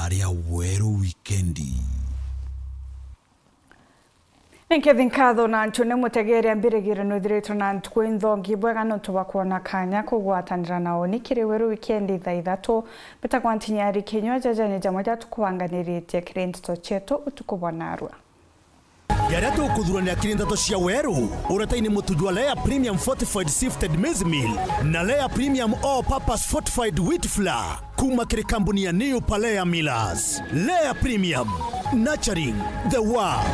Aria Weru Weekendi. Nkethinkatho na ntune mutegere ambirigire nuthiritwo na ntukwinthongi bwega ntuba kuona kanya kugwatanira nao nikiri weru weekend thaa ithatu bitagwa ntinyari kinywa jajani jamwe jatukubanganiritie kirindito chetu utukubonarwa Yaria tukuthurania kirindato cia weru uretaini mutujwa Layer Premium Fortified Sifted Maize Meal na Layer Premium All Purpose Fortified Wheat Flour kuma kiri kampuni ya New Palea Millers. Layer Premium, nurturing the world.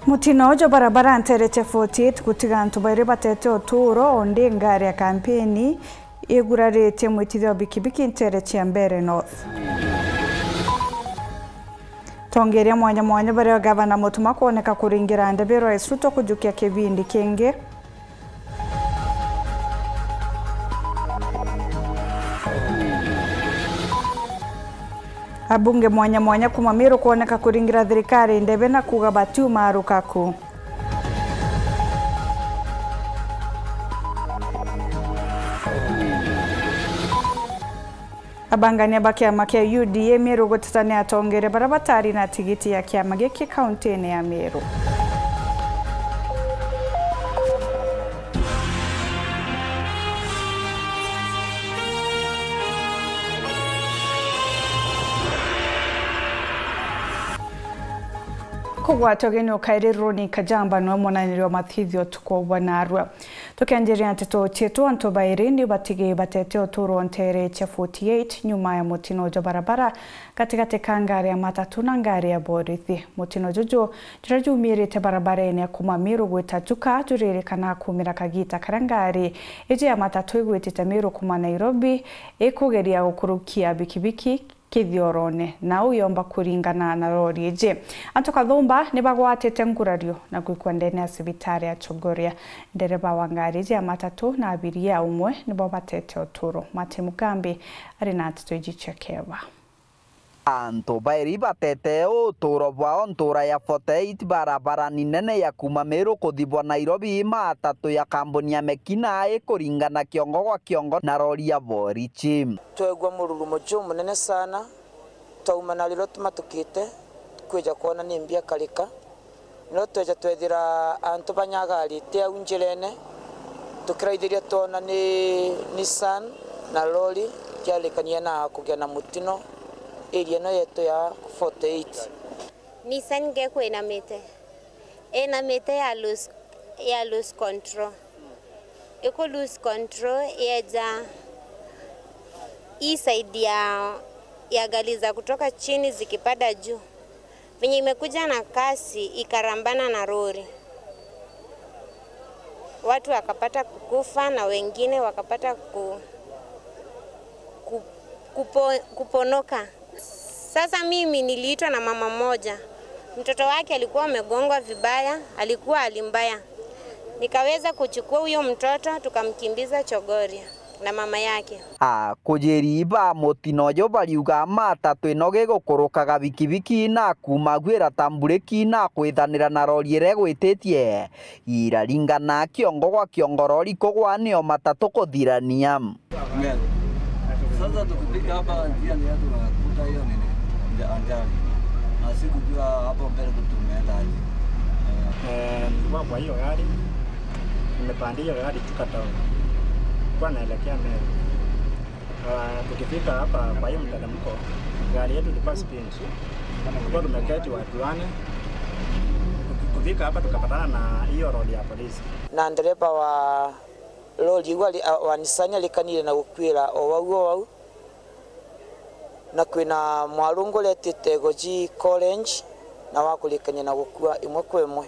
Mutino jo barabara ntereche 48 kutiga ntubaire batete oturo onde ngari ya kampeni igurarete mwitithio bikibiki ntereche mbere north. Tongeria mwanya bare gavana mutuma kuoneka kuringira ndebe Rais Ruto kujukia kivindi kingi. Abunge mwanya kumamiru kuoneka kuringira thirikari ndebe na kuga batiu marukaku. Abangania bakiama kia UDA Meru gutatania atongere barabatari na tigiti ya kiama giki kauntini ya Meru. Kugwatogeni ukairirwo ni kajamba no monanirio mathithio tukobwanarwa tukianjiria nteto chetu antobairi ni batige batete oturo ntereche 48 nyuma ya mutino jo barabara katikati ka ngari ya matatu na ngari ya borithi. Mutino jojo jirajumirite barabara ene kumamiru gwitajuka juririkana kumira kagita karangari eje ya matatu igwitite Meru kuma Nairobi ikugeria gukurukia bikibiki kithiorone na uyomba kuringana na lori eje antoka thumba ni bagwatete ngurario na gwikwa ndene asibitari ya Chogoria. Ndereba wa ngari ya matatu na abiria umwe ni batete oturo. Mati Mugambi ari na tujichekeba Antobairi batete oturo bwao ntura ya 48 barabara nene ya kuma Meru kuthibwa Nairobi matatu ya kampuni ya Mekina kuringana kiongo kwa kiongo na lori ya borichi. Twegwa mururumo jo munene sana tauma na lilo tumatukite kweja kuona ni mbia kalika no tweja twethira antu banyagari te unjirene tukiraithiria tona ni Nissan na lori kialikania na kugia na mutino area no yetu ya 48. Nissan geko enamete ya lose control eko lose control yeja hii side ya gari za kutoka chini zikipada juu venye imekuja na kasi ikarambana na lori, watu wakapata kukufa na wengine wakapata kuponoka. Sasa mimi niliitwa na mama moja, mtoto wake alikuwa amegongwa vibaya, alikuwa alimbaya. Nikaweza kuchukua huyo mtoto tukamkimbiza Chogoria na mama yake. Kujeriba mutino jo bariuga matatu inoge gukurukaga bikibiki na kuma gwira tambureki na kwithanira na lori ire gwititie iraringana kiongo kwa kiongo lori kugwanio matatu kuthirania. Sasa tukifika hapa njia ni yetu nakuta hiyo nini ajali na sikujua hapo mbele tumeenda aje. Kwa hiyo gari nimepandia gari tukatao kwa naelekea Meru. Tukifika hapa kwa hiyo mteremko gari yetu ilikuwa speed kwa tumeketi watu wane. Kufika hapa tukapatana na hiyo lori ya polisi na dereva wa lori wa Nissan alikanire na gukwira o wau na kwina mwarungu letete goji orange na wakulikanya na gukua imwe kwa imwe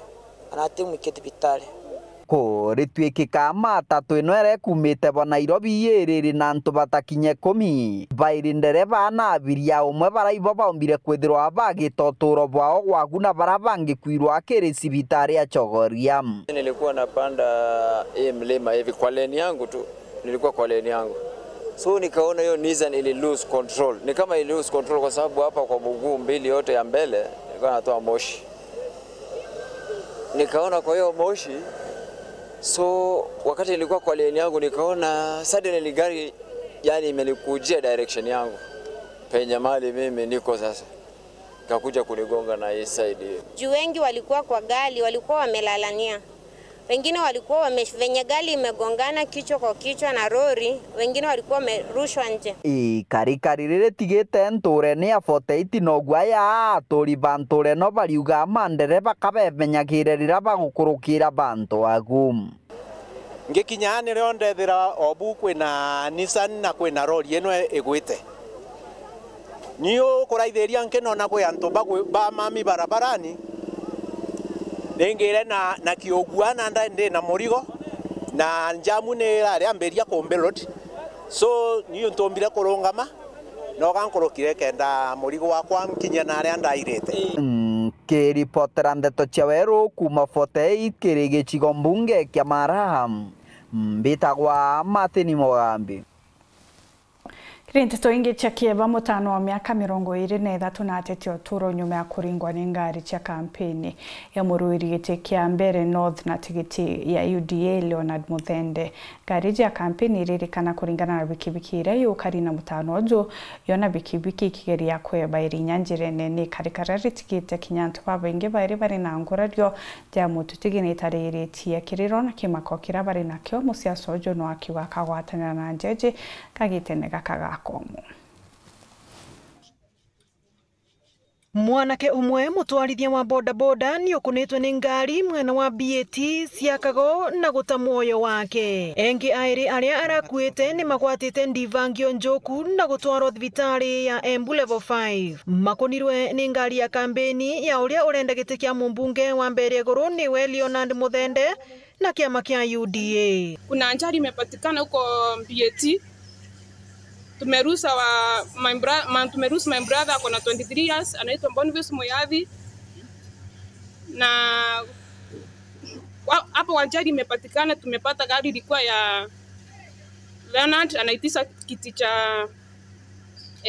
anati mwikiti bitare Ritwikika matatu ino ere kumite bo Nairobi yeriri na ntu batakinye 10 bairi ndereba na abiria umwe baraibo baombire kwithirwa bagita uturo bwao gwaguna barabangi kwirwa akiri sibitari ya Chogoria. Nilikuwa napanda mlima hivi kwa lane yangu tu, nilikuwa kwa lane yangu, so nikaona hiyo Nissan ili lose control. Ni kama ili lose control kwa sababu hapa kwa mguu mbili yote ya mbele ilikuwa inatoa moshi. Nikaona kwa hiyo moshi, so wakati nilikuwa kwa lane yangu nikaona suddenly gari yani imenikujia direction yangu penye mali mimi niko sasa, kakuja kunigonga na hii side. Juu wengi walikuwa kwa gari, walikuwa wamelalania. Wengine walikuwa venye gari imegongana kichwa kwa kichwa na lori, wengine walikuwa wamerushwa nje. Ikarikari riri tigite nture ni afoteiti no gwaya atori banture no bariuga mandereba kabemenya rira bagukurukira bantu agum. Ngikinya rero ndethira obu kwina Nissan na kwina lori eno egwite. Niyo kuraithĩria nkenona kwe antu ba mami barabarani nengere na kiogwana ndi na murigo na njamu ne ari amberia kombelot, so niyo ntombire kurungama no gankurukire kenda murigo wakwa mkinya na ari ndairete. Kiripotera ndeto cia Weru kuma Fotei kiri gicigo mbunge kia Maraham mbitagwa Martin Mugambi. Nteto ingi cia Kieba mutano wa miaka 23 na ateti oturo nyuma ya kuringwa ni ngari cia kampeni ya muruiri giti kia mbere North na tigiti ya UDA Leonard Muthende. Ngari cia kampeni iririkana kuringana na bikibiki ira yukari na mutano ojo yona bikibiki kigeria kweba irinya njirene ni karikarari tigite kinyantu baba ingi bairi bari na ngurario ja mutu tigini itariritie kiriro na kimako kira bari nakyo musiaso ojo no akiwa kagwatanira na njeje kagitenega kagakomo. Mwanake umwe mutwarithia wa boda boda ni ukunitwe ni ngari mwena wa BAT Siakago na guta muoyo wake. Engi airi aria arakuite ni magwatite ndivangio njoku na gutwarwo thibitari ya Embu level 5. Makonirwe ni ngari ya kampeni ya uria urenda giti kia mumbunge wa mbere guru ni we Leonard Muthende na kiama kia UDA. Kuna ajali imepatikana huko BAT. Tumeruhusa my brother akona 23 years anaitwa Boniface Moyathi, na hapo ajali imepatikana. Tumepata gari ilikuwa ya Leonard anaitisa kiti cha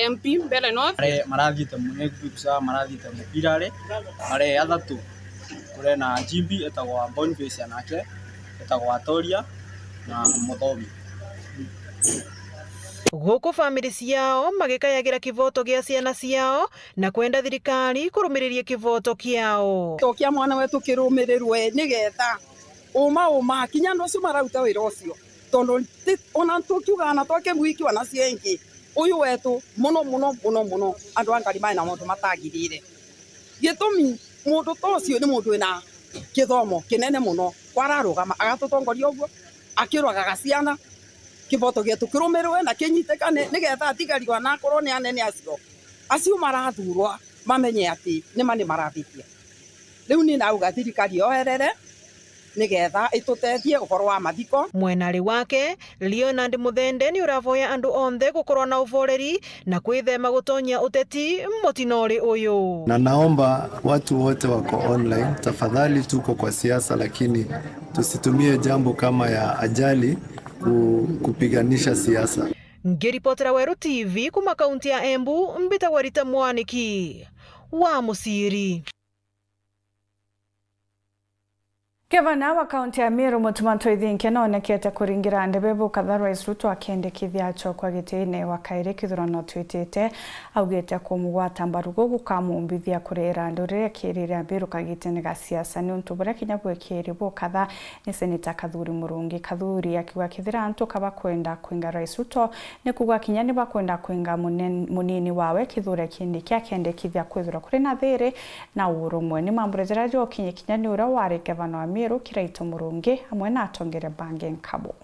MP mbele North. Marathite munegu kusa marathite mupirare are athatu kure na GB etagwa Boniface anake etagwa Toria na Muthobi. Guku family ciao magikayagira kivoto gia ciana ciao na kwenda thirikari kurumiriria kivoto kiao. Tokia mwana wetu kirumirirwe nigetha uma kinya ndo marauta wira ucio tondo ona tukiuga na toke mwiki wana ciengi uyu wetu muno andu angari mai na mundu matagirire gitumi mundu tocio ni mundu ina kithomo kinene muno kwararugama agatutongoria uguo akirwaga gaciana kivoto getu kirumirwe na kinyitekane nigetha atigariwa na korwo ni anene acio marathurwa mamenye ati ni mani marathitia. Riu ni nauga thirikari yoherere nigetha itutethie ukoro wa mathiko. Mwenari wake Leonard Muthende ni uravoya andu onthe gukorwa na uvoreri na kwithema gutonya uteti mutinori uyu. Na naomba watu wote wako online, tafadhali tuko kwa siasa, lakini tusitumie jambo kama ya ajali kupiganisha siasa. Ngiripotera Weru TV kuma kaunti ya Embu mbitagwa Rita Mwaniki wa Musiri. Gavana wa kaunti ya Meru Mutumanto Ithinke nonekete kuringira ndebebo kadha Rais Ruto akendekithia chokwa gitine wa kaire kithurano twitite augete kumugwata mbarugo gukamumbithia kurera ndurire kirira Meru kagitine ga siasa ni untu bura kinya gwekiribo kadha ni Seneta Kathuri Murungi. Kathuri akiwa kithira antu kaba kwenda kwinga Rais Ruto ni kugwa kinya ni bakwenda kwinga munini wawe kithure kindi kya kendekithia kwithura kuri na thiri na urumwe ni mamburejeraji okinye kinya ni ura wari gavana wa Meru Kiraito Murungi hamwe na atongere Bange Nkabo.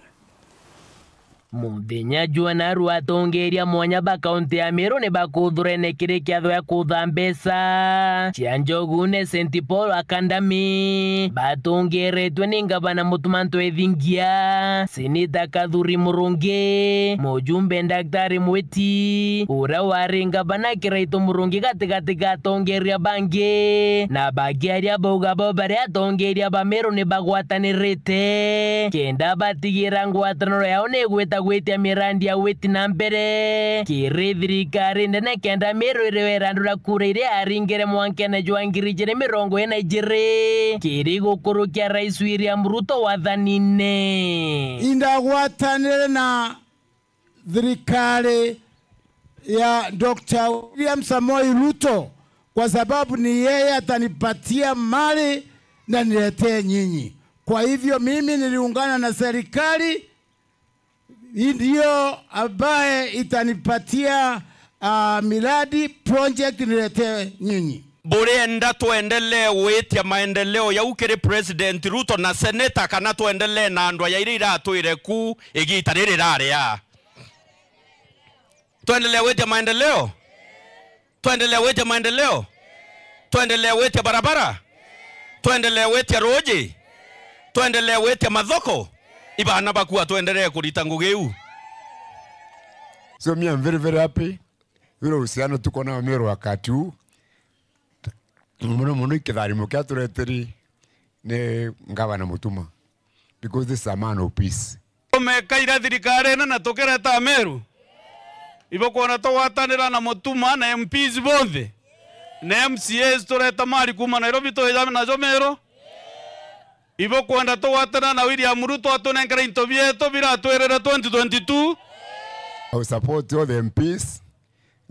Muthenya Juanaru atongeria mwanya ba kaunti ya Meru ne bakuthurene kiri kiatho ya kutha mbeca cia njogu ne St Paul Academy batongeretwe ni gavana Mutumanto Ithingia, Seneta Kathuri Murungi, mujumbe Daktari Mwiti, ura wari gavana Kiraito Murungi gatigati gatongeria Bange na bagiaria bauga bare atongeria ba Meru ne bagwatanirite kenda batigira ngwataniro yao ne gweta gwetia mirandi ya weti na mbere kiri thirikari ndene kenda Meru irwerandura kura iria aringere mwankene jwangiri jere 42 kiri gukurukia Rais William Ruto wathanine indagwatanire serikali ya Dr. William Samoei Ruto, kwa sababu ni yeye atanipatia mali na niletee nyinyi. Kwa hivyo mimi niliungana na serikali ndio ambaye itanipatia miradi project niletee nyinyi. Burenda tuendelee wetia maendeleo ya ukiri President Ruto na Senator kana tuendelee na andwa ya irira tuire ku igita riri raria. Tuendelee wetia maendeleo. Tuendelee wetia maendeleo. Tuendelee wetia barabara. Tuendelee wetia roji. Tuendelee wetia mathoko. Ibana bakuwa tuendelee kurita ngugeu. So me I'm very happy. Vile uhusiano tuko na Meru wakati huu. Muno ikitharimo kia tureteri ni Gavana Mutuma, because this is a man of peace. Kaira thirikari na tukereta Meru ibo kuona twatanira na Mutuma na MPs bonthe na MCAs tureta mari kuma Nairobi tuhejame na Meru ibo kuona twatana na William Ruto atunengera into bieto bira twerera 2022. I will support all the MPs,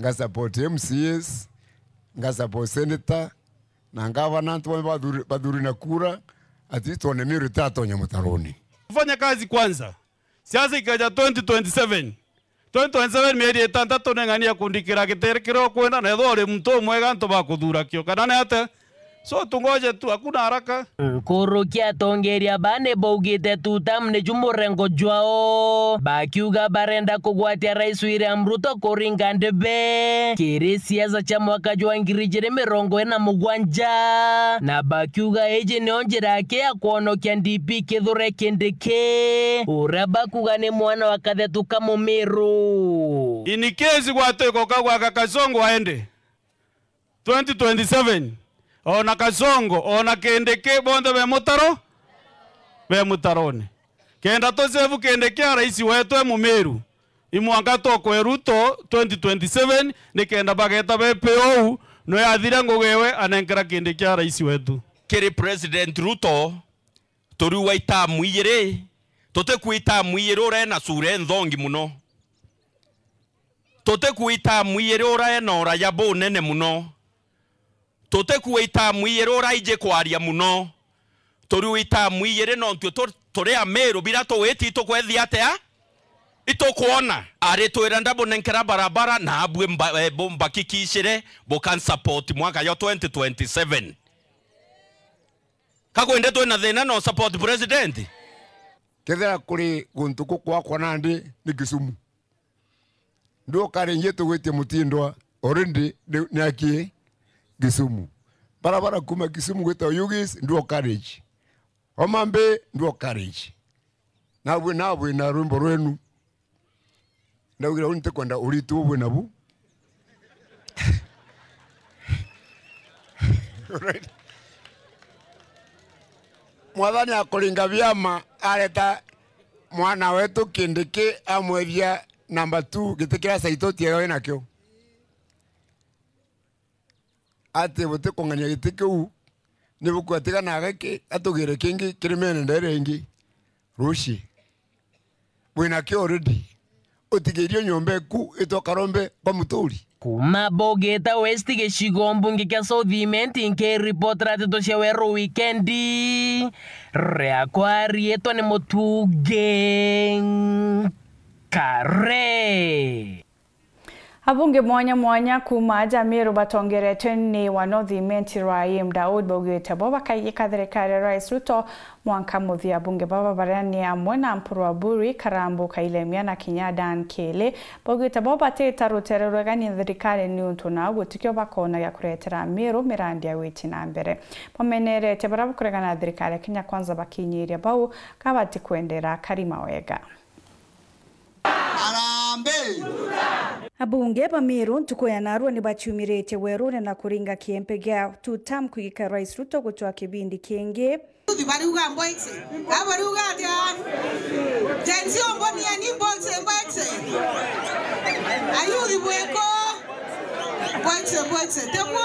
nga support MCAs, nga support Senator na Gavana badhuri na kura ati tuone Meru tatu Nyamutaroni. Kufanya kazi kwanza. Siasa ikaja 2027. 2027 mieri etandatu nengania kundikira giterekero kwenda na thore mtu mwega nto bakuthura kio kana ne ate. So tungoje tu, hakuna haraka. Kurukia tongeria bane baugite tutamne jumurengo jwao. Bakiuga barenda kugwatia Rais William Ruto kuringa ndebe. Kiri siasa cha mwaka jwangirije mirongo ena mugwanja. Na bakiuga eje neonjera ake ya kuonokia NDP Kithure Kindiki. Uraba kugane mwana wakathetu kama Meru. Inikezi gwateko kagwa Kasongo aende 2027. Ona Kasongo, ona Kindiki bonde be mutarone. Kenda tosevu Kindiki rais wetu Meru. Imwanga toko Ruto 2027 nikenda bageta BPO no yathira ngugewe anenkera Kindiki rais wetu. Kiri President Ruto tori waita mwire tote kuita mwire ora na sure nthongi muno. Tote kuita mwire ora na ora ya bo nene muno. Tote kuita mwire ora ije kwaria muno. Tori wita mwire no ntwe tore Meru bira to weti to kwethi atea ito kuona are to iranda bonenkera barabara na abwe bomba kikishire bo can support mwaka ya 2027 kakwende to na thina no support president kethera kuri guntuku kwa nandi ni Kisumu ndo kare nyeto wete mutindwa already ni aki Kisumu barabara kuma Kisumu gweta Yugis ndo courage Omambe ndo courage nabwe na rumbo rwenu ndawira unte kwenda uritu bwe nabu mwathani akuringa vyama areta mwana wetu Kindiki amweria number 2 gitikira saitoti yao nakyo ate bote kongania gitikiu ni bukwatiga na gake atugire kingi kirimene ndere ingi rushi bwina kyo already utigirio nyombe ku itokarombe kwa muturi kuma Bogeta West gicigo mbunge kia Southiment nke report rateto cia Weru weekendi reakwa rieto ni Mutuge Kare. Abunge mwanya kuma Meru batongerete ni wa Northiment Raim Daud Bogeta baba kayika thirikari Rais Ruto mwanka muthia abunge baba barani amwe na Mpurwa Buri Karambu Kailemia na Kinyadan Kele Bogeta baba teta ruterero gani thirikari ni untu na gutikyo bakona ya kuretera Meru mirandi ya witi na mbere pamenere tebarabu kuregana thirikari Kenya Kwanza bakinyiria bau kabati kuendera Karima Wega. Abunge ba Meru ntukoya narua ni bachumirete werune na kuringa kiempe gya tutam kugika Rais Ruto gutwa kibindi kenge Bariuga mboitse abariuga atia tenzi omboni ani mboitse ayudi bweko mboitse tebo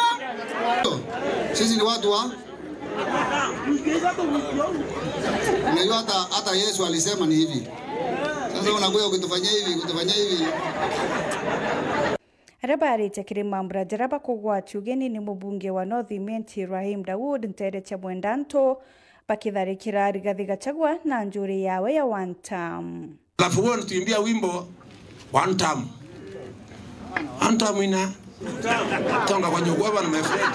sisi ni watu wa unajua hata Yesu alisema ni hivi. Sasa unakuja kutufanyia hivi. Habari cha kirima mbrajaraba kugwati ugeni ni mbunge wa North Imenti Rahim Daud Ntere cha Mwendanto bakitharikira Rigathi Gachagua na njuri yawe ya one term. Alafu wao tuimbia wimbo one term. One term ina tonga kwa nyogwa bana my friend.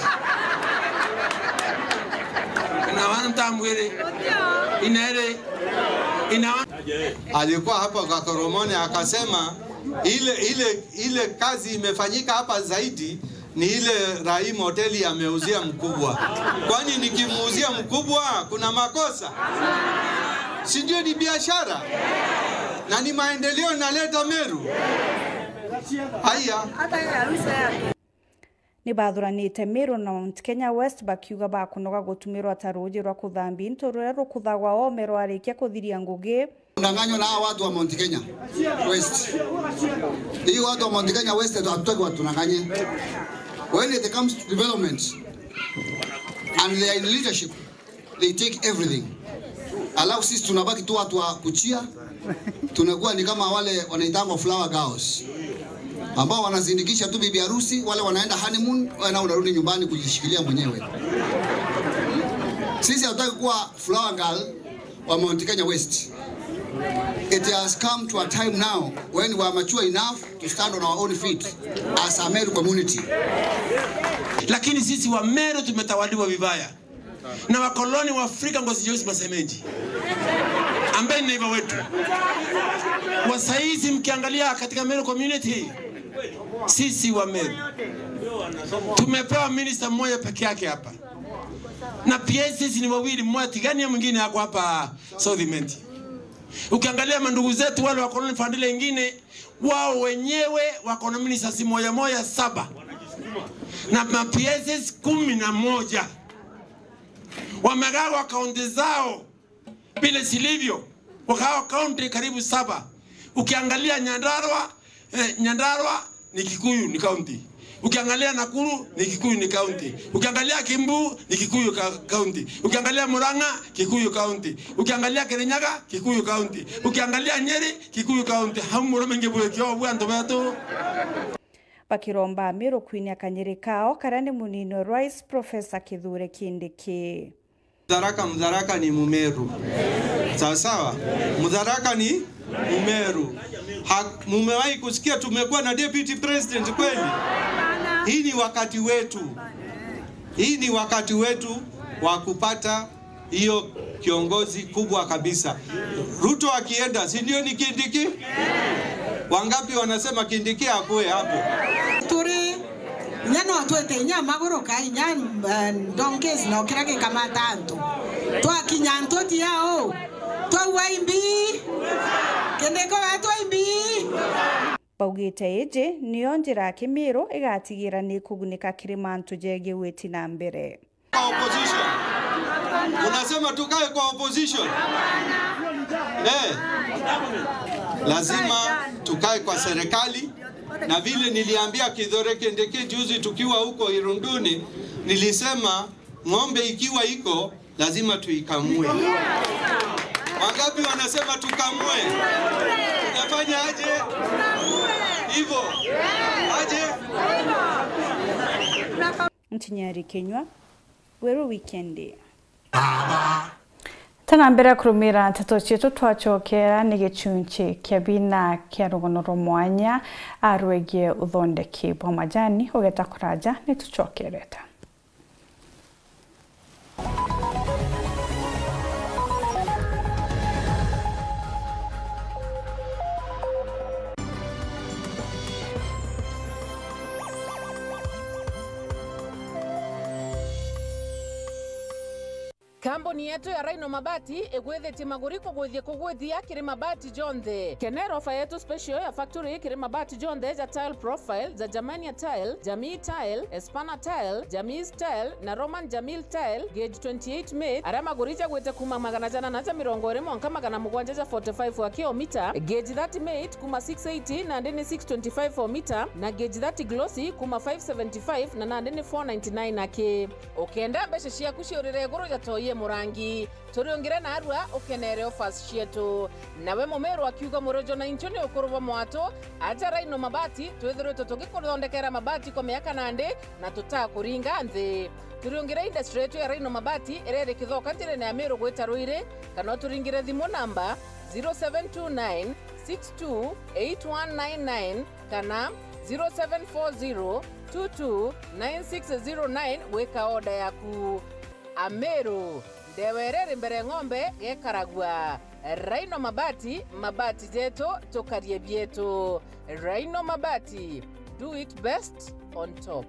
Na one term wele ina alikuwa hapa kwa Koromoni akasema ile kazi imefanyika hapa zaidi ni ile Rahim hoteli ameuzia mkubwa. Kwani nikimuuzia mkubwa kuna makosa? Si ndio ni biashara? Na ni maendeleo inaleta Meru. Haya. Ni bathuranite Meru na Mount Kenya West bakiuga bakunoga gutumirwa taruji rwa kuthambi into rure rukuthagwa o Meru arikia kuthiria ngugi. Unanganywa na watu wa Mount Kenya West. Hii watu wa Mount Kenya West tutatoka watu tunanganye. When it comes to development and they are in leadership, they take everything. Alafu sisi tunabaki tu watu wa kuchia. Tunakuwa ni kama wale wanaitangwa flower girls ambao wanazindikisha tu bibi harusi, wale wanaenda honeymoon, wana unarudi nyumbani kujishikilia mwenyewe. Sisi hatutaki kuwa flower girl wa Mount Kenya West. It has come to a time now when we are mature enough to stand on our own feet as a Meru community. Lakini sisi wa Meru tumetawaliwa vibaya na wakoloni wa Afrika ngozi jeusi masemenji ambaye ni neighbor wetu. Wasaizi mkiangalia katika Meru community, sisi wa Meru tumepewa minister mmoja peke yake hapa, na PSS ni wawili, mmoja Tigania mwingine yako hapa South Imenti. Ukiangalia mandugu zetu wale wa koloni fandile wengine, wao wenyewe wako na ministers moja 7 na PSS 11 wamegawa kaunti zao bila silivyo, wakawa kaunti karibu 7. Ukiangalia Nyandarua ni Kikuyu ni kaunti, ukiangalia Nakuru ni Kikuyu ni kaunti, ukiangalia Kimbu ni Kikuyu kaunti, ukiangalia Murang'a Kikuyu kaunti, ukiangalia Kirinyaga Kikuyu kaunti, ukiangalia Nyeri Kikuyu kaunti. Hamuro mengebwe kyo bwanto bato bakiromba Meru kwinia kanyeri kao karani munino Rais Professor Kithure Kindiki. Mudharaka ni Mumeru. Sawa. Mudharaka ni Mumeru. Mumewahi kusikia tumekuwa na deputy president kweli? Hii ni wakati wetu wa kupata hiyo kiongozi kubwa kabisa. Ruto akienda, si ndio ni Kindiki? Wangapi wanasema Kindiki akue hapo? Turi nyano atwete nyama goroka nyamba donkezi na okirage kama tanto. Twa kinyanto tiao. Twa waimbi. Kendeko atwaimbi. Baugite eje niyo njira Kimiru igatigira ni kugunika kirimantu jege weti na mbere. Opposition. Unasema tukae kwa opposition? Lazima tukae kwa serikali, na vile niliambia Kithure Kindiki juzi tukiwa huko Irunduni, nilisema ng'ombe ikiwa iko lazima tuikamue. Wangapi wanasema tukamue? Tunafanya aje? Hivyo. Aje? Mtinyari Kenywa Weru weekendi. Tana mbere kurumira nteto cietu twachokera ni gicunchi kia bina kia rugono mwanya arwegie uthondeki bwa majani ugeta kuraja ni tuchokereta. Kambuni yetu ya Rhino Mabati egwethete maguriko gwithie kugwithia kiri mabati jonthe. Kenero ofa yetu special ya factory kiri mabati jonthe za tile profile za Germania tile, Jamii tile, Espana tile, Jamis tile na Roman Jamil tile gauge 28 made. Ara magurija gwete kuma magana jana na 120 mwanka magana mugwanja za 45 wa kilomita, gauge 30 made kuma 680 na ndeni 625 for meter na gauge 30 glossy kuma 575 na ndeni 499 ake. Okenda beshe shia kushorere goro ya toye murangi turiongire na arua ukenere offers cietu nawe mumeru akiuga murojo na inchoni ukuruba mwato aja Rhino Mabati twithirite tugikuthondekera mabati kwa miaka nandi na tutakuringa nthi turiongire industry yetu ya Rhino Mabati irere kithoka ntirene ya Meru gwita Ruiri kana turingire thimu namba 0729 628199 kana 0740 229609 weka oda yaku. Ameru ndewerere mbere ng'ombe gekaragwa. Rhino Mabati, mabati zetu tukarie bietu. Rhino Mabati, do it best on top.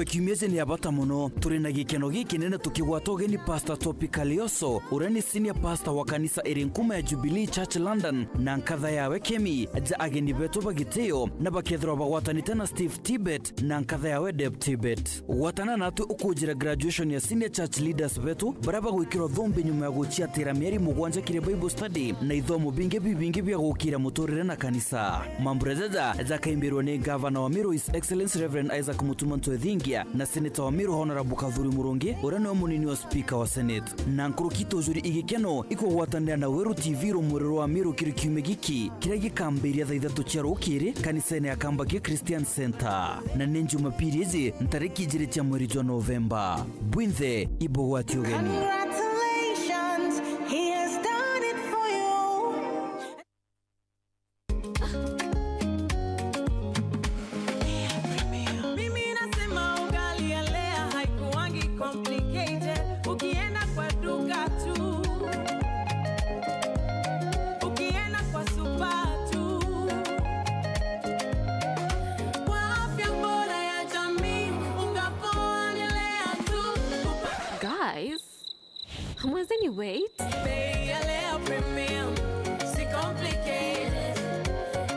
Kiumia ni abata muno turi na gikeno gikinene tukigwata ugeni Pastor Topicalioso uria ni senior pastor wa kanisa Irinkuma ya Jubilee Church London na nkatha yawe Kemi ja ageni betu bagitio na bakethro bagwatanite na Steve Tibet na nkatha yawe Deb Tibet gwatana natu ukujira graduation ya senior church leaders betu baraba gwikiro thombe nyuma ya guchia tira mieri mugwanja kire Bible study na ithomo bingi bya gukira muturire na kanisa mambrezeza ja kaimbirwo ni governor wa Meru His Excellency Reverend Isaac Mutuma Ntwethingia na Senator wa Meru Honorable Kathuri Murungi uria no munini wa speaker wa Senate na nkurukito juri igikeno ikugwatanira na Weru TV rumuriro wa Meru kirikiume giki kiria gikambiria thaa 3 cia rukiri kanisa-ini ya Kambagia Christian Center na ni Jumapili izi ntariki 2 cia mweri wa Novemba bwinthe ibogwati ugeni. Wait. Premium. C'est complicated.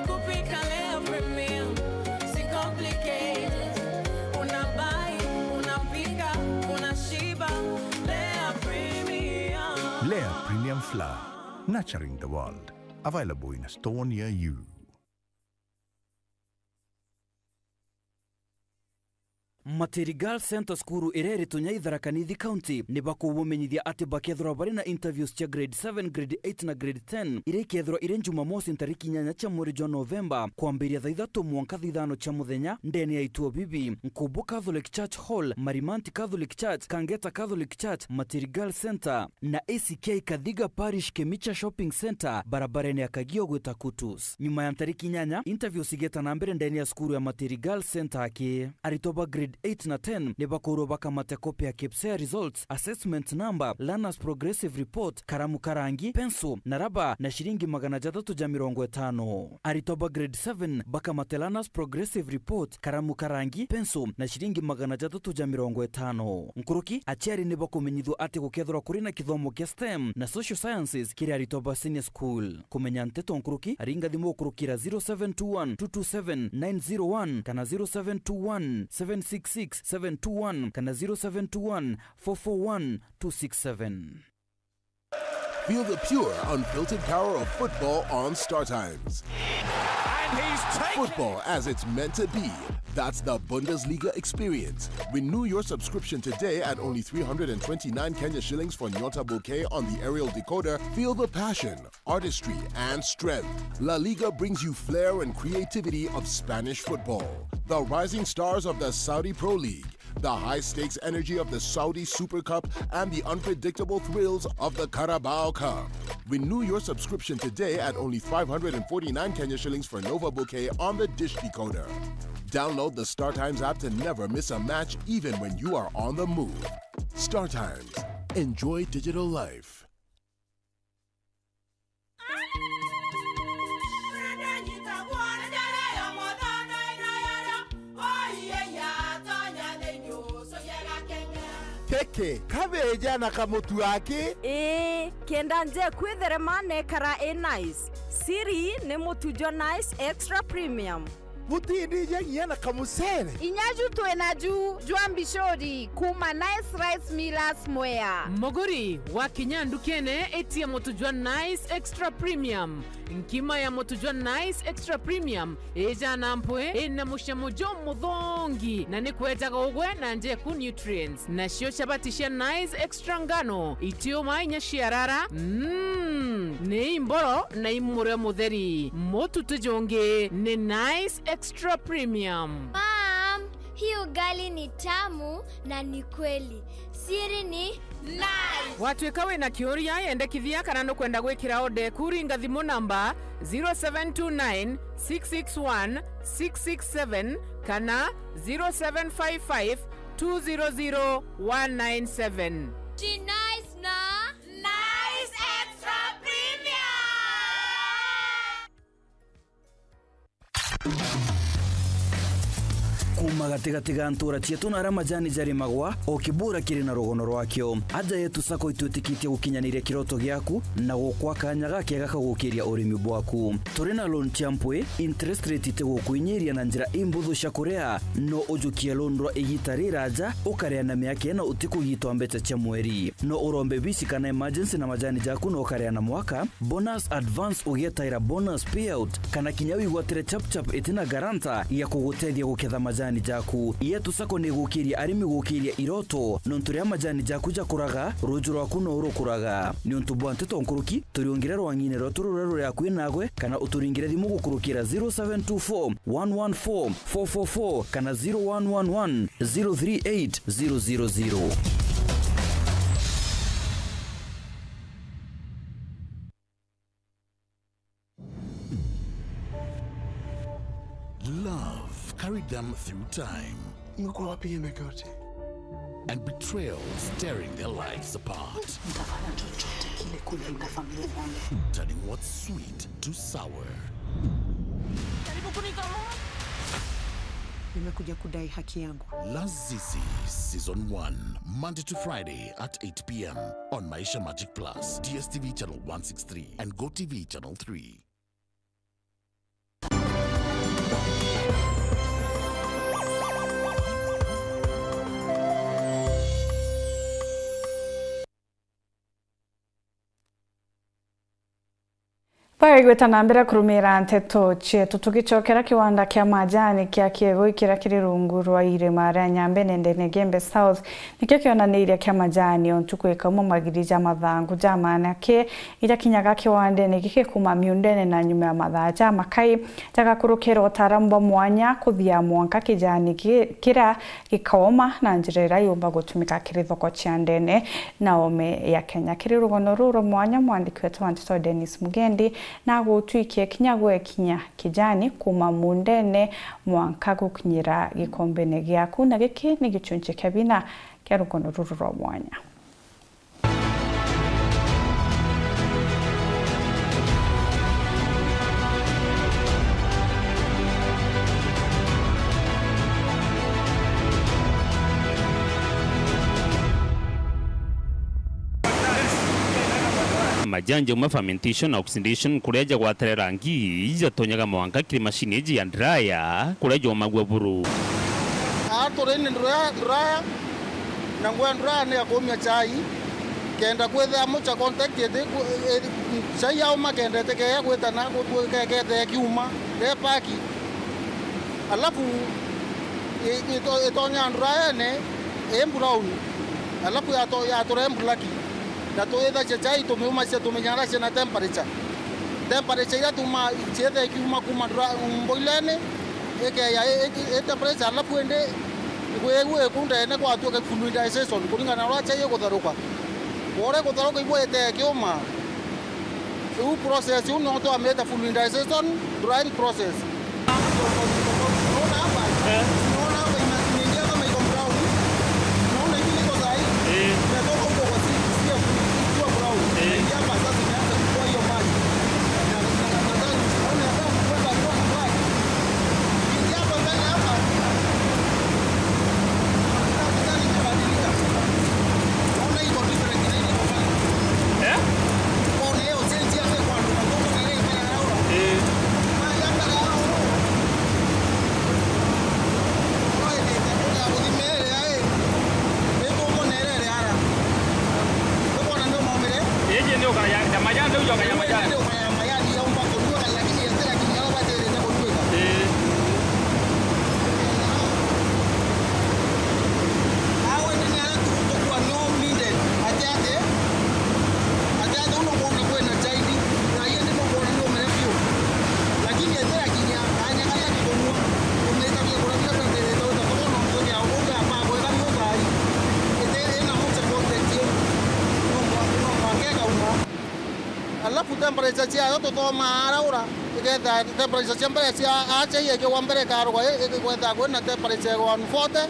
Kupika leo premium. C'est complicated. Unabai, unapika, unashiba. Lea Premium. Lea Premium Flour. Nurturing the world. Available in a store near you. Material Center Skuru irere tunyai Tharaka Nithi County ni bakubumenyithia ati bakethro bari na interviews cha grade 7, grade 8 na grade 10 irekethro ire Jumamosi ntariki 8 cha mweri wa Novemba kwambiria thaa 3 mwanka 5 cha muthenya ndeni ya Ituo Bibi Nkubu Catholic Church Hall, Marimanti Catholic Church, Kangeta Catholic Church, Material Center na ACK Kadhiga Parish Kemicha Shopping Center barabarani ya Kagio gwita Kutus. Nyuma ya ntariki 8 interviews igeta na mbere ndeni ya skuru ya Material Center ake aritoba grade 8 na 10 ni bakuru bakamate kopia KPSEA results, assessment number, learners progressive report, karamu karangi, pensu, naraba na shilingi 350. Aritoba grade 7 bakamate learners progressive report, karamu karangi, pensu na shilingi 350. Nkuruki achiari ni bakumenyithwa ati gukethwa kuri na kithomo kia STEM na social sciences kiri aritoba senior school. Kumenya nteto nkuruki aringa thimo kurukira 0721 227 901 kana 0721 721 kana 0721 441 267. Feel the pure, unfiltered power of football on Star Times. And he's taken football as it's meant to be. That's the Bundesliga experience. Renew your subscription today at only 329 Kenya shillings for Nyota Bouquet on the aerial decoder. Feel the passion, artistry, and strength. La Liga brings you flair and creativity of Spanish football. The rising stars of the Saudi Pro League, the high-stakes energy of the Saudi Super Cup, and the unpredictable thrills of the Carabao Cup. Renew your subscription today at only 549 Kenya shillings for Nova Bouquet on the Dish Decoder. Download the Star Times app to never miss a match, even when you are on the move. Star Times. Enjoy digital life. Keke, kabeja na kamutu yake. Kenda nje kwitherema nekara nice. Siri ni mutujo nice extra premium. Mutindi je na kamusere. Inyaju tuenaju juambishori kuma nice rice millers mwea. Mogori wa kinyandu kene eti ya motujwa nice extra premium. Nkima ya motujwa nice extra premium eja nampwe ena mushamojo mudhongi na nikweta ugwe na nje ku nutrients na shio chabatisha nice extra ngano itio mainya shiarara ne imboro na imure mutheri motutujonge ne nice extra premium. Mom, hii ugali ni tamu na ni kweli. Siri ni nice. Watwekawe na kioria yendekithia kana no kwenda gwikira ode kuringa thimu namba 0729 661 667 kana 0755 200 197. Ti nice na nice extra premium. kuma gatigatiga ntura cietu na ramajani jari magwa o kibura kiri na rogono rwakio aja yetu sako itwitikitie gukinyaniria kiroto giaku na gukwa kanya gakega kagukiria urimi bwaku turi na loan champwe interest rate ite gukwinyiria na njira imbuthu cia kurea no ujukie loan ro igitarira ja ukaria na miaka na utikugitwa mbeca cia mweri no urombe bisi kana emergency na majani jaku no ukaria na mwaka bonus advance ugetaira bonus payout kana kinyawi gwatire chap itina garanta ya kugutethia guketha majani jaku yetu sako ni gukiria arimi gukiria iroto nonturia majani jaku jakuraga ruju rwaku no urukuraga ni untu bwante tonkuruki turiongire rwangine ro tururero ya kwinagwe kana uturingire thimu gukurukira 0724 114 444 kana 0111 038 000. Love carried them through time. And betrayal tearing their lives apart. Turning what's sweet to sour. Nimekuja kudai haki yangu. Lazizi Season 1, Monday to Friday at 8 p.m. on Maisha Magic Plus, DSTV Channel 163 and GoTV Channel 3. Paigweta na mbere kurumira nteto cietu tugicokera kiwanda kia majani kia kiegwikira kiri rungu rwa irima ria Nyambene Negembe South nikio kionaniria kia majani ontukwika mo magirija mathangu jamana ke ira kinyaga kiwande nigike kuma miundene na nyuma ya mathaja makai tagakurukira utarambo mwanya kuthia mwanka kijani kira gikaoma na njira yumba gutumika kiri thoko cia ndene na ome ya Kenya kiri rugono ruro mwanya mwandiki wetu Antito Dennis Mugendi na gutwikie kinyagwe kinya kijani kuma mundene mwanka gukinyira gikombene giaku na giki ni gicunje kabina kya rugono ruru rwa mwanya. Majanja uma fermentation na oxidation kureja gwatere rangi ija tonyaga mwanga kiri machine iji ya dryer kureja magwa buru atorene dryer na ngwa dryer ne akomya chai kenda kwetha mucha contact yete chai yao makenda teke ya kweta na keke kiuma de paki alafu itonya dryer ne brown alafu ya tore blaki na toeda chai tumeuma sia tumenyara sia na temperature ya tuma chete kiuma kuma mboilene eke ya temperature la puende wewe kunda ene kwa tu ke fluidization kulinga na chai yo kutaruka ore kutaruka ibo ete kiuma u process uno to ameta fluidization drying process temperature cia to maraura igetha temperature cia mbere cia acha yeke wa mbere karoga igetha kwena temperature ya 140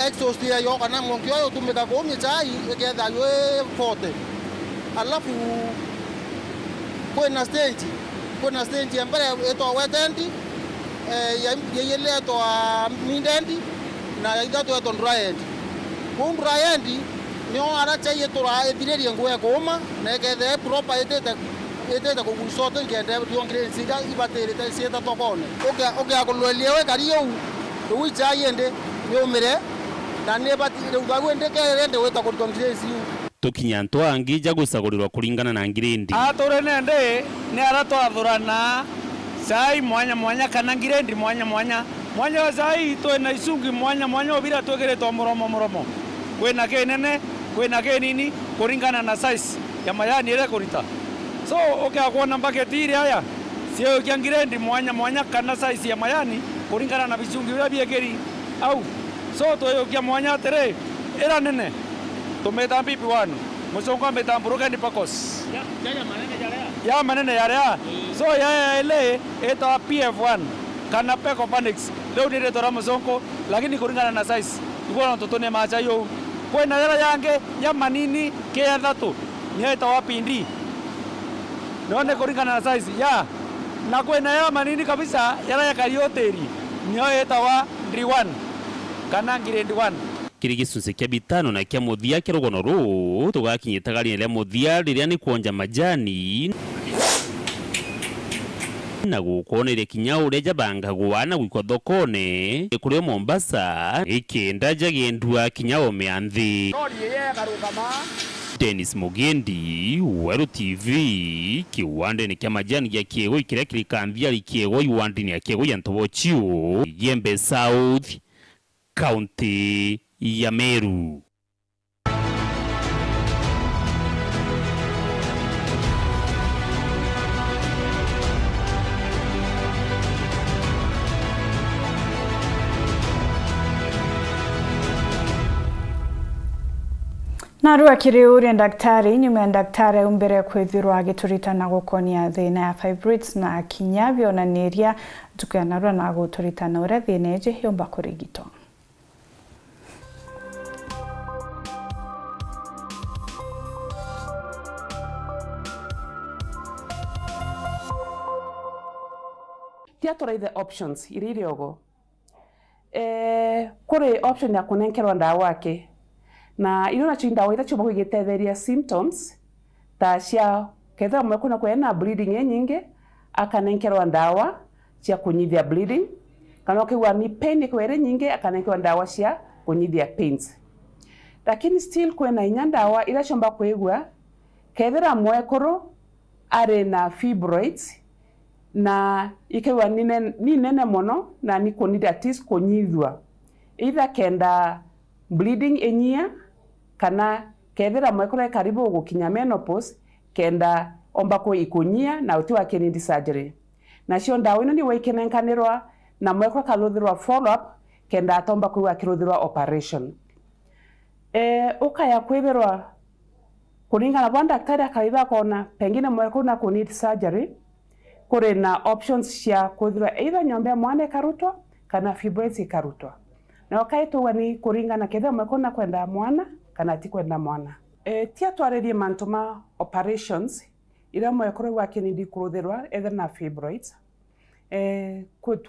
exhaust ya yo kana monkio yo tumika komi chai igetha yo 40 alafu kwena stage ya mbere eto wetendi yele eto mindendi na ithatu eto dry end kun dry end nio aracha yetura ethiririe ngwe kuma na gethe proper etete kugusoto ngende yongire siga ibaterete sieta tokone oke akolwelie we kariyo uicha yende yomire na ne batire ugagwende kerende weta ku congress tukinya ntwangi jagusagurirwa kuringana na ngirindi atore nende ne aratwathurana sai mwanya kana ngirindi mwanya sai twena isungi mwanya obira twegeretwo muromo kwena kenene kwena kenini kuringana na size ya mayani ile kurita so kuona bucket ile haya sio kiangirende mwanya kana size ya mayani kuringana na bichungi vile biegeri au so to kia mwanya tere era nene tumeta pipi wanu musongo ametamburuka ni pakos ya manene ya so ya ile eta PF1 kana peko panics leo ni retora musongo lakini kuringana na size ibona totone macha yo kwena yara yange ya manini ke ya thatu ni eta wapindi none kuringana na size ya na kwena ya manini kabisa yara ya karioteri ni eta wa D1 kana grade 1 kirigisunse kia bitano na kia muthia kia rugono ru tugakinyita gari ile muthia riria ni kuonja majani na gukonere kinya uria jabangagwa na gwikwa thokone kuri Mombasa ikenda jagendua kinya omeanthi Dennis Mugendi, Weru TV, kiwande kia majani ya kiego ikiria kirikanthia kiego iwandi ya kiego ya Ntobochiu, Yembe South, County ya Meru. Narua kiriuria daktari nyuma ya daktari umbere kwithirwa agituritana gukonia thina ya fibroids na kinyavyo na neria tukianarua na guturitana uria thina eje yomba kurigitwo. Tiatora the options iririogo kuri option ya kunenkerwa ndawa ke na ino na chinda waita chuba kugetetheria symptoms ta cia ketha mwe kuna kwena bleeding nyingi akanenkerwa ndawa cia kunyithia bleeding kana kiwa ni pain kwere nyingi akanenkerwa ndawa cia kunyithia pains lakini still kwena inya ndawa ila chomba kwegwa kethera mwekuru are na fibroids na ikiwa ni nene mono na ni kunida tis kunyithwa either kenda bleeding enyia kana kethera mwekora karibu gukinya menopause kenda omba ko ikunyia na utiwa kenindi surgery na cio ndawa ino ni weikenenkanirwa na mwekora kaluthirwa follow up kenda atomba ko akiruthirwa operation ukaya kwethirwa kuringana na daktari akaiba kona pengine mwekora na kunindi surgery kuri na options cia kuthirwa either nyombe mwana karutwa kana fibroids karutwa na wakaitwa ni kuringana ketha mwekona kwenda mwana kana ti kwenda mwana tia twarerie mantuma operations ira mwekora wakinidi kuruthirwa either na fibroids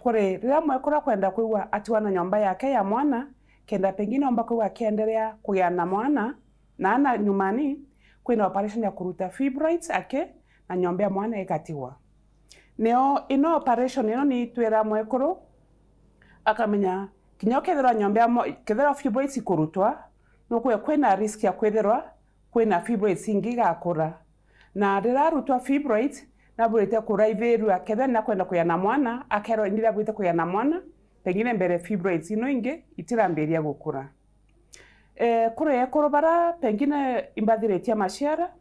kure ira mwekora kwenda kuigwa atiwana nyomba yake ya mwana kenda pengine omba kuigwa kiendelea kuyana mwana na ana nyumani kwina operation ya kuruta fibroids ake na nyomba ya mwana ikatiwa neo ino operation ino ni twira mwekuru akamenya kinyo kethera nyombe kethera fibroids kurutwa no kwena risk ya kwethera kwena fibroids ingi gakura na rutwa fibroids na burete kuraiveru aketha na kwenda kuyana mwana akero ndira burete kuyana mwana pengine mbere fibroids ino ingi itiramberia gukura kure kurubara pengine imbathiretia maciara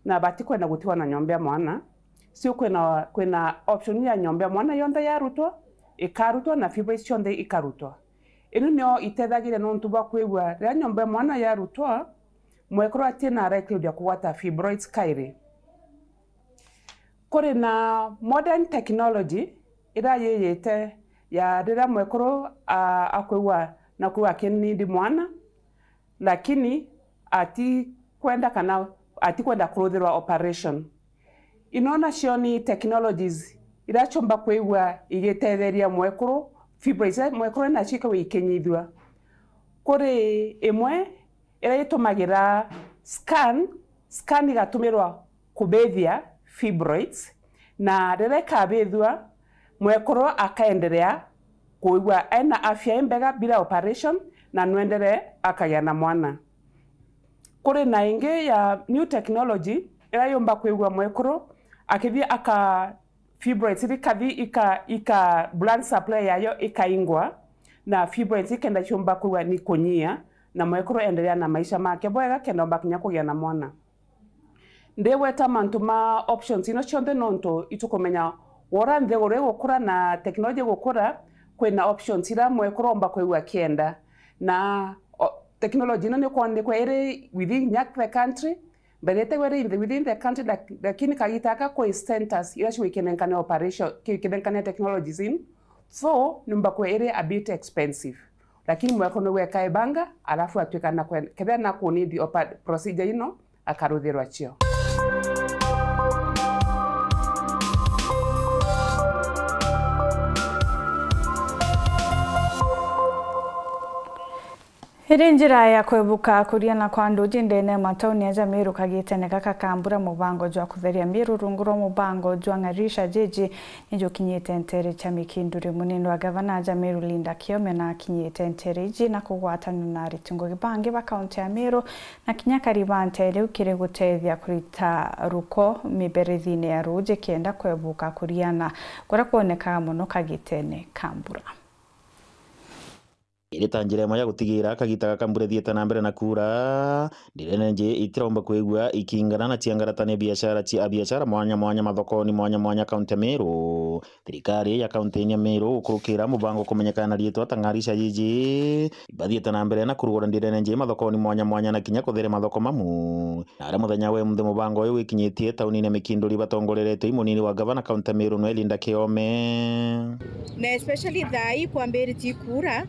na bati kwenda gutiwa na nyombe mwana sio kwena option ya nyombe mwana yonda yarutwa ikarutwa na fibroids chonde ikarutwa ino nio itethagire no ntuba kwigwa ria nyombe mwana yarutwa mwekoro atina likely ya kuwata fibroids kaire kuri na modern technology ira yeyete ya rira mwekoro akwewa na kuwa kinidi mwana lakini ati kwenda kurudhirwa operation inona shioni technologies ira chomba kwewa igetetheria mwekoro fibroids mwekoro na chika wikenyithwa kuri imwe ira itumagira scan igatumirwa kubethia fibroids na rere kabethwa mwekoro akaendelea kuigwa ena afya imbega bila operation na nwendere akagĩa na mwana. Kuri na ingi ya new technology ira yomba kuigwa mwekoro akithia aka fibroids ikathi ika blood supply yayo ikaingwa na fibroids ikenda chomba kuigwa ni kunyia na mwekoro endelea na maisha make bwega kenda kinya kugĩa na mwana. Ndeweta mantuma options ino chonde nonto itukomenya wora nthegore gukura na technology gukura kwina options ira mwekoro omba kuigwa kienda na technology ino ni kwandikwa iri within the country but within the country lakini kagitaka kwa centers ira shwikenenkane operation kikenenkane technologies in so numba kwa iri a bit expensive lakini mwekoro weka ebanga alafu atwikana kwa kethia na kunidi procedure ino akaruthirwa chio. Hiri njira ya kwebuka kuriana kwa nduji ndene matauni ya Jamiru kagitene kaka kambura mubango jwa kutheria miru runguro mubango jwa ngarisha jeji nijo kinyete ntere cha mikinduri munini wa gavana Jamiru Linda Kiome na kinyete ntere iji na kugwatana na ritungo gibange ba kaunti ya Miru na kinyakariba ntere ukire gutethia kurita ruko miberethine ya ruje kienda kwebuka kuriana kura kuoneka muno kagitene kambura. Iritanjira imwe ya gutigira kagita kambure thieta na mbere na kura ndirene nje itiromba kwigwa ikingana na ciangaratane biashara mwanya mathokoni mwanya kaunti ya Meru. Thirikari ya kaunti ya Meru gukurukira mubango kumenyekana rietwa tangarisha jiji bathieta na mbere na kurugora ndirene nje mathokoni mwanya na kinya kuthere mathoko mamu na ara muthenya we muthe mubango uyu wikinyitie tauni-ini Mikinduri batongorerete imunini wa gavana kaunti ya Meru no Linda Kiome na especially thai kwambiriti kura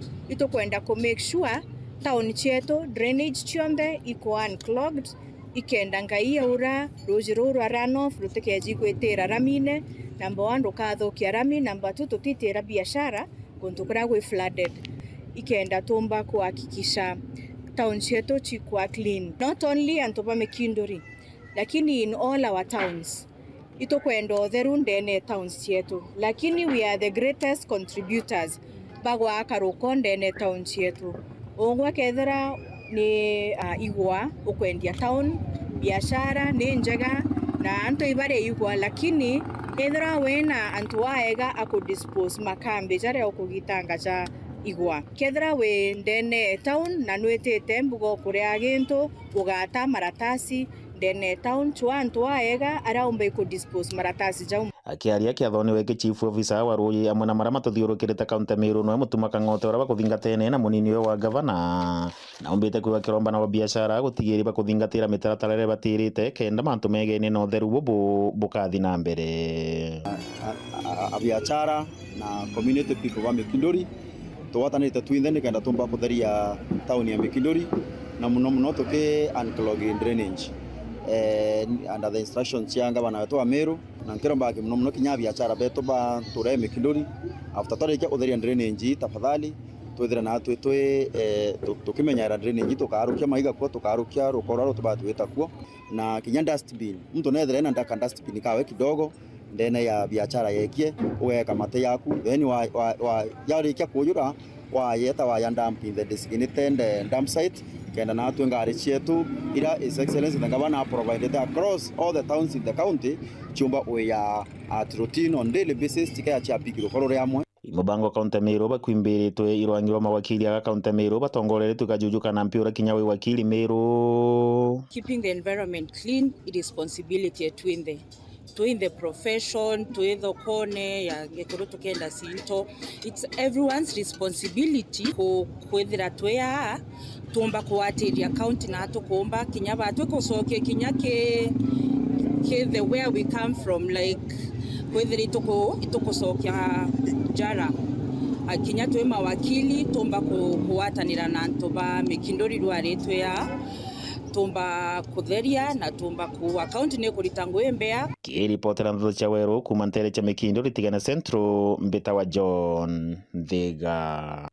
kwenda ku make sure town cheto drainage chionde iko unclogged ikenda ngai ura rujiruru arano frutekeji kwetera ramine number 1 rukathokia rami number 2 tutitera biashara kuntukura gwe flooded ikenda tomba kuhakikisha town cheto chikwa clean not only antoba Mikinduri lakini in all our towns ito kwenda theru ndene towns cheto lakini we are the greatest contributors bagwa akarukonde ne town chetu ongwa kethera ni igwa ukwendia town biashara ni njega na anto ibare igwa lakini kethera wena antu waega akudispose makambe jare okugitanga cha igwa kethera we ndene town na nwetete mbugo kuria agintu ugata maratasi ndene town chwa antu waega araumbe kudispose maratasi jau akiaria kiathoni weke chief officer wa Rui amwe na marama tuthiurukirite kaunti ya Meru no mutuma kangote ora bakuthingatene na munini wa gavana na umbite kuwa kiromba na biashara gutigiri bakuthingatira mitaratara ire batirite kenda mantu megene no theru bukathi na mbere biashara na community people wa Mikinduri tuwatanite twinthene kenda tumba kutheria town ya Mikinduri na muno tuke unclog drainage under the instructions ya gavana wetu wa Meru na nkiromba muno kinya biashara beto ba ture Mikinduri after twarĩkia gũtheria drainage tafadhali twethera na tukimenyera drainage tukarukia maiga kwa tukarukia rukora rutubatuita kuo na kinya dustbin mtu nethera na ndaka dustbin kawe kidogo ndene ya biashara yekie uweka mate yaku then wa yarikia kuyura wa yeta wa dump in the designated dump site kenda na atu ngari chetu ira His Excellency the Governor provided across all the towns in the county chumba uya at routine on daily basis tikaya cha pikiro korore amwe mubango kaunti ya Meru bakwimbiritwe irwangirwa mawakili aga kaunti ya Meru batongoreretwe kajujuka na mpiura kinya we wakili Meru. Keeping the environment clean is responsibility between the profession to the kone ya gekoroto kenda sinto. It's everyone's responsibility kwethira tweya tumba kuatiria county na tukomba kinya batwe kusoke kinya the where we come from, like kwethira itoko sokia jara akinya twe mawakili tomba kuwatanira na ntoba mikindori rwaretwe ya tomba kutheria na tomba ku account ne kuritango embea kiripotera ntho cha weru kuma ntere cha mikindori tigana centro mbeta wa John Vega.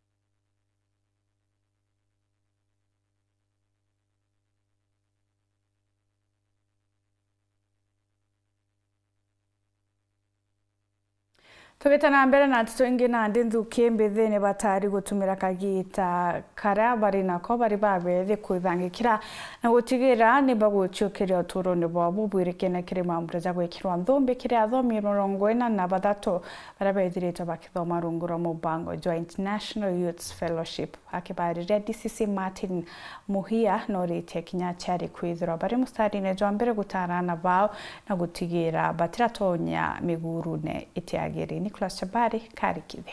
Tugitana mbere na atuto ingi na ndinthukie mbithine batari gutumira kagita karia bari nako bari babethi kwithangikira na gutigira ni baguchukiria uturo ni bwa bubwirikene kiri mambura ja gwikirwa nthumbi kiri athomi 43 bara bethirite bakithoma rungura mubango Joint National Youth Fellowship akibarire DCC Martin Muhia no ritie kinya chari kwithira bari mustarine jwa mbere gutarana bao na gutigira batiratonya migurune itiagiri. Nicholas Chabari, Karikidhe.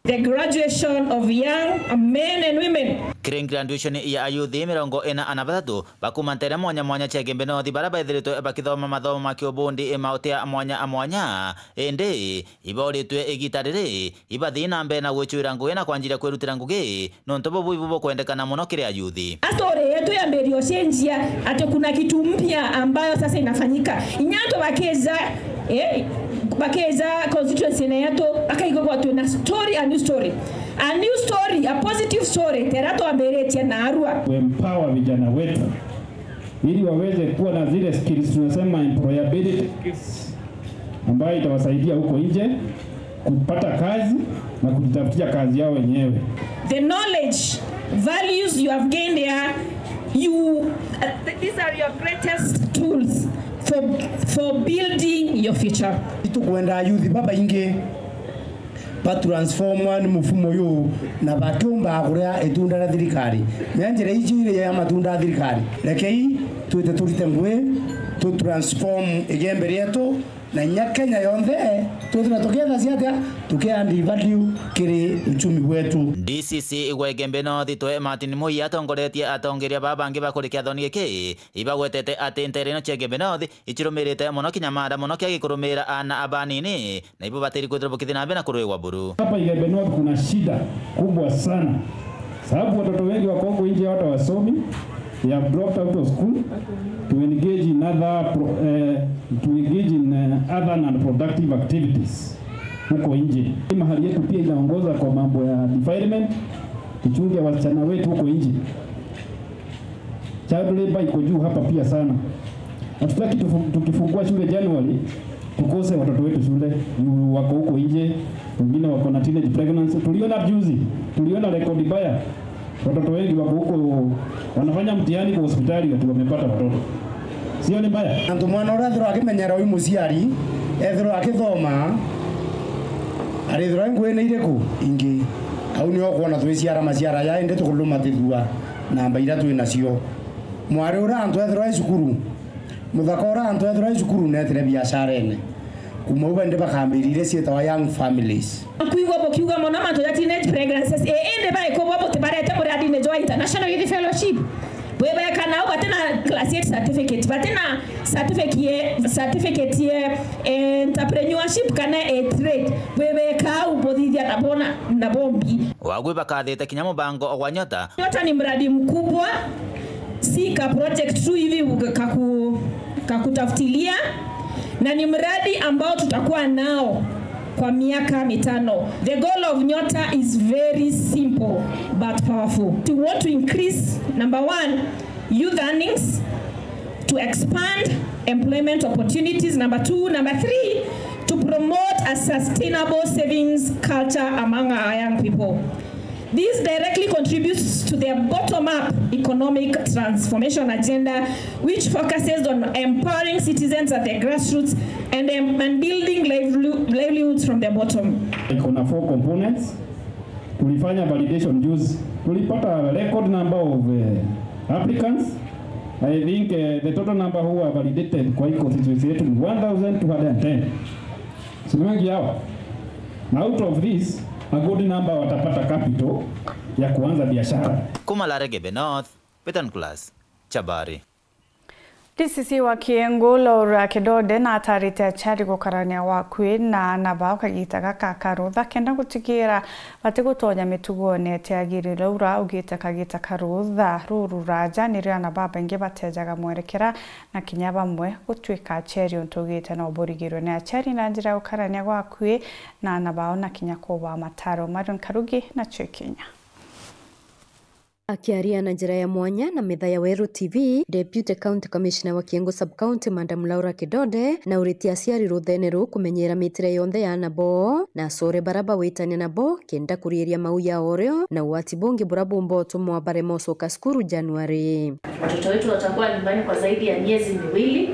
The graduation of young men and women. Kring graduation ya ayuthi mirongo ena anabatatu bakumantere mwanya chege Benothi bara baithirito bakithoma mathomo ma kiobundi emautia mwanya ende iboritwe egitarire ibathina mbe na gwichwira ngugi na kwanjira kwirutira ngugi nontobo buibubo kwendekana muno kire ayuthi. Story yetu ya Mberio Shenjia ate kuna kitu mpya ambayo sasa inafanyika. Inyanto bakeza constituency yetu akaiko kwa tuna story, a new story, a positive story terato aberetia na Arua. Empower vijana wetu ili waweze kuwa na zile skills tunasema employability skills ambayo itawasaidia huko nje kupata kazi na kujitafutia kazi yao wenyewe. The knowledge, values you have gained there, these are your greatest tools for building your future. Tukwenda youth baba inge pa transform one mufumo yo na batumba akuria etunda na thirikari menjere ijire ya matunda thirikari rekei tuite turite ngwe to transform egembe rietu na nyakenya yonthe tuthira tugetha ciatia tukeandi value kiri uchumi wetu. DCC igwege Benothi toe Martin Muhia atongoretie atongeria babangi bakurikia thoni giki ibagwetete ati ntereno chege Benothi ichirumirite muno kinyamara muno kiagikurumira ana abanini na ibo batiri kwithira na kuruigwa buru. Hapa ile Benothi kuna shida kubwa sana sababu watoto wengi wako huko nje hata wasomi. They have dropped out of school to engage in other non-productive activities huko nje. Mahali yetu pia inaongoza kwa mambo ya development, tuchunge wasichana wetu huko nje. Child labor iko juu hapa pia sana. Hatutaki tukifungua shule January tukose watoto wetu shule wako huko nje, wengine wako na teenage pregnancy. Tuliona rekodi baya. Watoto wengi wako huko wanafanya mtihani kwa hospitali watu wamepata watoto. Sio ni mbaya. Antu mwana urathiro akimenyera uyu muciari ethiro akithoma arithiro ngwene ireku ingi au ni okuona twiciara maciara ya ende tukuluma tithua namba ira twi nacio mwari ura antu ethiro cukuru muthaka ura antu ethiro cukuru netire biashara ene kuma ubende bakambirire cietawa young families. Kuigwa bokiuga mona manto ya teenage pregnancies ende bai ko bobo te barete muri adine Joint National Youth Fellowship. Bwebe kana batena class 8 certificate batena certificate ye entrepreneurship kana trade bwebe ka ubodithia nabona na bombi wagwe bakathete kinyamo bango ogwanyota nyota ni mradi mkubwa sika project tu hivi kakutafutilia na ni mradi ambao tutakuwa nao kwa miaka 5. The goal of Nyota is very simple but powerful. We want to increase, number 1, youth earnings, to expand employment opportunities, number 2, number 3, to promote a sustainable savings culture among our young people. This directly contributes to their bottom-up economic transformation agenda, which focuses on empowering citizens at the grassroots and building livelihoods from the bottom. Kuna 4 components. Tulifanya validation juzi. Tulipata a record number of applicants. I think the total number who are validated kwa hii constituency yetu ni 1,210. Simengi hao. Out of this, a good number watapata capital ya kuanza biashara. Kumalarege Benothi, Petan Class, Chabari. DCC wa Kiengo Laura Kidode na atarite achari gukarania wakwi na nabao kagitaga kakarutha kenda gutigira batigutonya mitugo nete agiri Laura ugita kagita karutha ruru raja niria nababa inge batejaga mwerekera na kinya bamwe gutwika achari untugite na oborigiro ne achari na njira gukarania wakwi na nabao na kinya kuba mataro Marion Karugi na Chekenya. Akiaria na njira ya mwanya na metha ya Weru TV, Deputy County Commissioner wa Kiengo Sub-County Madam Laura Kidode na uriti aciari rutheneru kumenyera mitire yonthe ya nabo na sore baraba witania nabo kenda kuriria mau ya oreo na wati bonge burabumbo tumwa bare mosoka skuru Januari. Watoto wetu watakuwa nyumbani kwa zaidi ya miezi miwili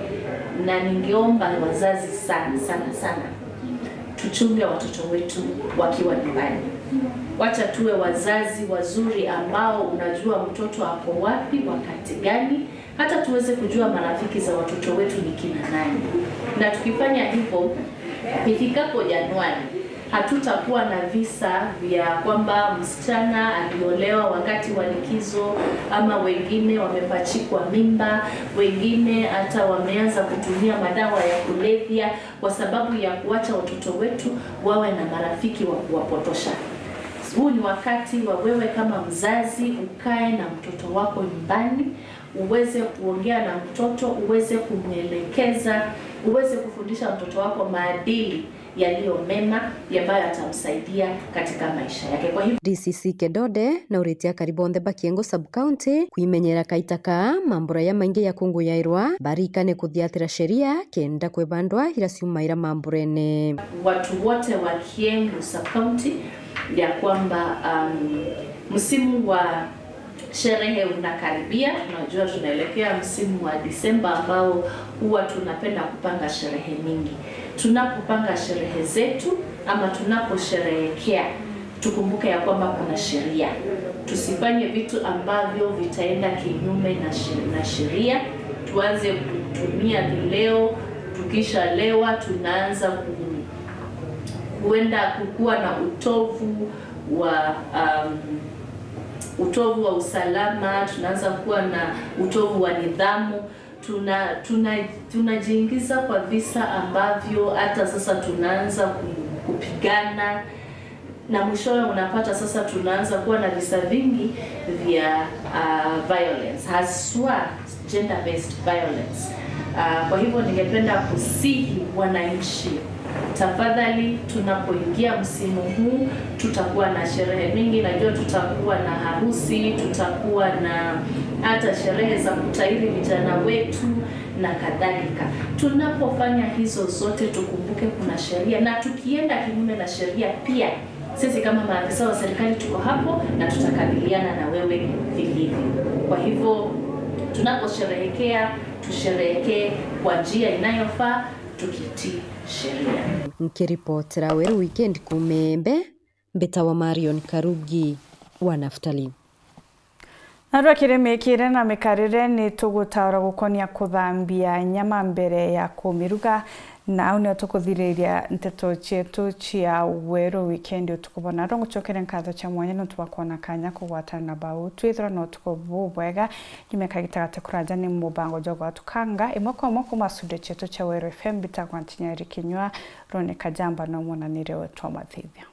na ningeomba wazazi sana tuchunge watoto wetu wakiwa nyumbani. Wacha tuwe wazazi wazuri ambao unajua mtoto ako wapi wakati gani, hata tuweze kujua marafiki za watoto wetu ni kina nani. Na tukifanya hivyo ifikapo Januari hatutakuwa na visa vya kwamba msichana aliolewa wakati wa likizo, ama wengine wamepachikwa mimba, wengine hata wameanza kutumia madawa ya kulevya kwa sababu ya kuacha watoto wetu wawe na marafiki wa kuwapotosha. Huu ni wakati wa wewe kama mzazi ukae na mtoto wako nyumbani, uweze kuongea na mtoto, uweze kumwelekeza, uweze kufundisha mtoto wako maadili yaliyo mema ambayo atamsaidia katika maisha yake. Kwa hivyo DCC Kidode na uritia karibu ba Kiengo Sub-County kuimenyera kaitaka mambura ya maingi ya kungu yairwa barikane kuthiatira sheria kenda kwebandwa irasiumaira mamburene. Watu wote wa Kiengo Sub-County ya kwamba msimu wa sherehe unakaribia. Tunajua tunaelekea msimu wa Disemba ambao huwa tunapenda kupanga sherehe mingi. Tunapopanga sherehe zetu ama tunaposherehekea, tukumbuke ya kwamba kuna sheria. Tusifanye vitu ambavyo vitaenda kinyume na sheria. Tuanze kutumia vileo, tukishalewa tunaanza kuenda kukua na utovu wa usalama, tunaanza kuwa na utovu wa nidhamu, tunajiingiza kwa visa ambavyo hata sasa tunaanza kupigana, na mwishowe unapata sasa tunaanza kuwa na visa vingi vya violence, haswa gender based violence. Kwa hivyo ningependa kusihi wananchi, tafadhali tunapoingia msimu huu tutakuwa na sherehe mingi. Najua tutakuwa na harusi, tutakuwa na hata sherehe za kutahiri vijana wetu na kadhalika. Tunapofanya hizo zote tukumbuke kuna sheria, na tukienda kinyume na sheria pia sisi kama maafisa wa serikali tuko hapo na tutakabiliana na wewe vilivyo. Kwa hivyo tunaposherehekea tusherehekee kwa njia inayofaa tukitii sheria. Nkiripotera Weru Weekend kumembe Mbetawa Marion Karugi wa Naftali. Narwa kiremekire na mikarire ni tugutaura gukonia kuthambia nyama mbere ya kumiruga na une tukuthiriria nteto chetu chia Weru Weekend utukubona rongo chokere nkatho cha mwanya no twakona kanya kugwatana bau twithra no tukububwega nimekagitagate kuraja ni mubango jogo atukanga imoko moko masude chetu cha Weru FM bitagwantinya rikinywa rone kajamba no monanire wetu amathithia.